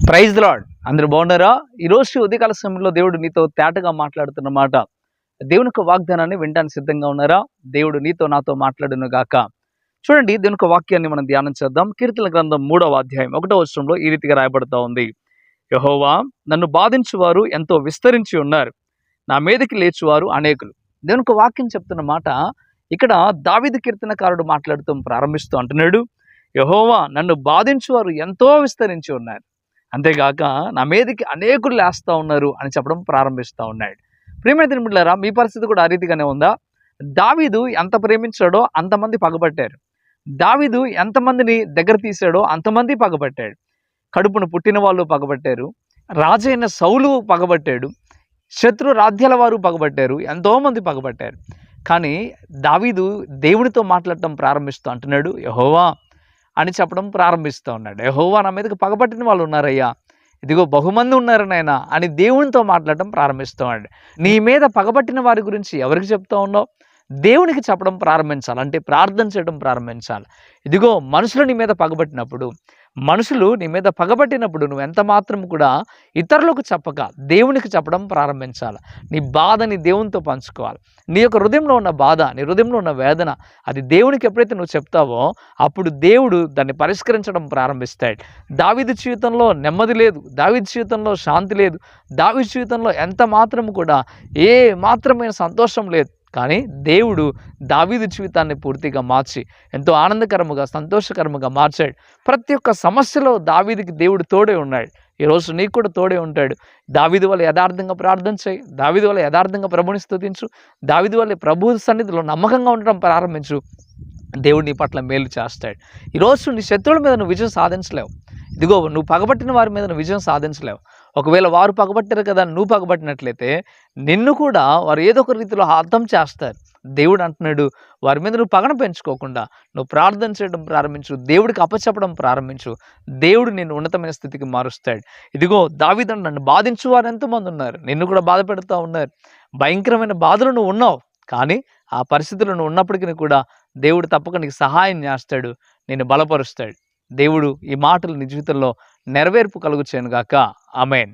Praise the lord. అందరూ బాగున్నారా? ఈరోజు ఉదయకాల సమయంలో దేవుడు నీతో తేటగా మాట్లాడుతున్న మాట, దేవుని యొక్క వాగ్దానాన్ని వినడానికి సిద్ధంగా ఉన్నారా? దేవుడు నీతో నాతో మాట్లాడును గాక. చూడండి, దేవుని యొక్క వాక్యాన్ని మనం ధ్యానం చేద్దాం. కీర్తన గ్రంథం 3వ అధ్యాయం 1వ వచనంలో ఈ రీతిగా రాయబడతా ఉంది. యెహోవా, నన్ను బాధించువారు ఎంతో విస్తరించి ఉన్నారు, నా మీదకి లేచువారు అనేకులు. దేవుని యొక్క వాక్యం చెప్తున్న మాట ఇక్కడ దావీదు కీర్తనకారుడు మాట్లాడుతూ ప్రారంభిస్తూ అంటున్నాడు, యెహోవా, నన్ను బాధించువారు ఎంతో విస్తరించి ఉన్నారు, అంతేగాక నా మీదకి అనేకులు లేస్తూ ఉన్నారు అని చెప్పడం ప్రారంభిస్తూ ఉన్నాడు. ప్రియమైన బిడ్డలారా, మీ పరిస్థితి కూడా ఆ రీతిగానే ఉందా? దావీదు ఎంత ప్రేమించాడో అంతమంది పగబట్టారు. దావీదు ఎంతమందిని దగ్గర తీశాడో అంతమంది పగబట్టాడు. కడుపును పుట్టిన వాళ్ళు పగబట్టారు, రాజైన సౌలు పగబట్టాడు, శత్రు రాజ్యాల వారు పగబట్టారు, ఎంతోమంది పగబట్టారు. కానీ దావీదు దేవునితో మాట్లాడటం ప్రారంభిస్తూ అంటున్నాడు, యెహోవా అని చెప్పడం ప్రారంభిస్తూ ఉన్నాడు. యెహోవా, నా మీదకి పగబట్టిన వాళ్ళు ఉన్నారయ్యా, ఇదిగో బహుమంది ఉన్నారు నాయనా అని దేవునితో మాట్లాడటం ప్రారంభిస్తాడు. నీ మీద పగబట్టిన వారి గురించి ఎవరికి చెప్తా ఉన్నావు? దేవునికి చెప్పడం ప్రారంభించాలి, అంటే ప్రార్థన చేయడం ప్రారంభించాలి. ఇదిగో మనుషులు నీ మీద పగబట్టినప్పుడు, మనుషులు నీ మీద పగబట్టినప్పుడు నువ్వు ఎంత మాత్రం కూడా ఇతరులకు చెప్పక దేవునికి చెప్పడం ప్రారంభించాలి. నీ బాధని దేవునితో పంచుకోవాలి. నీ యొక్క హృదయంలో ఉన్న బాధ, నీ హృదయంలో ఉన్న వేదన, అది దేవునికి ఎప్పుడైతే నువ్వు చెప్తావో అప్పుడు దేవుడు దాన్ని పరిష్కరించడం ప్రారంభిస్తాడు. దావీదు జీవితంలో నెమ్మది లేదు, దావీదు జీవితంలో శాంతి లేదు, దావీదు జీవితంలో ఎంత మాత్రం కూడా ఏ మాత్రమైన సంతోషం లేదు. కానీ దేవుడు దావీదు జీవితాన్ని పూర్తిగా మార్చి ఎంతో ఆనందకరముగా సంతోషకరముగా మార్చాడు. ప్రతి ఒక్క సమస్యలో దావీదుకి దేవుడు తోడే ఉన్నాడు. ఈరోజు నీకు కూడా తోడే ఉంటాడు. దావీదు వల్ల యథార్థంగా ప్రార్థన చేయి, దావీదు వల్ల యథార్థంగా ప్రభుని స్తుతించు, దావీదు వల్ల ప్రభు సన్నిధిలో నమ్మకంగా ఉండడం ప్రారంభించు. దేవుడు నీ పట్ల మేలు చేస్తాడు. ఈరోజు నీ శత్రువుల మీద నువ్వు విజయం సాధించలేవు. ఇదిగో నువ్వు పగబట్టిన వారి మీద నువ్వు విజయం సాధించలేవు. ఒకవేళ వారు పగబట్టారు కదా, నువ్వు పగబట్టినట్లయితే నిన్ను కూడా వారు ఏదో ఒక రీతిలో అర్థం చేస్తారు. దేవుడు అంటున్నాడు, వారి మీద నువ్వు పగన పెంచుకోకుండా నువ్వు ప్రార్థన చేయడం ప్రారంభించు, దేవుడికి అప్పచెప్పడం ప్రారంభించు. దేవుడు నిన్ను ఉన్నతమైన స్థితికి మారుస్తాడు. ఇదిగో దావీదు, నన్ను బాధించు వారు ఎంతోమంది ఉన్నారు, నిన్ను కూడా బాధ పెడుతూ ఉన్నారు, భయంకరమైన బాధలు నువ్వు ఉన్నావు. కానీ ఆ పరిస్థితుల్లో నువ్వు ఉన్నప్పటికీ కూడా దేవుడు తప్పక నీకు సహాయం చేస్తాడు, నిన్ను బలపరుస్తాడు. దేవుడు ఈ మాటలు నీ జీవితంలో నెరవేర్పు కలుగు చేయను గాక. ఆమేన్.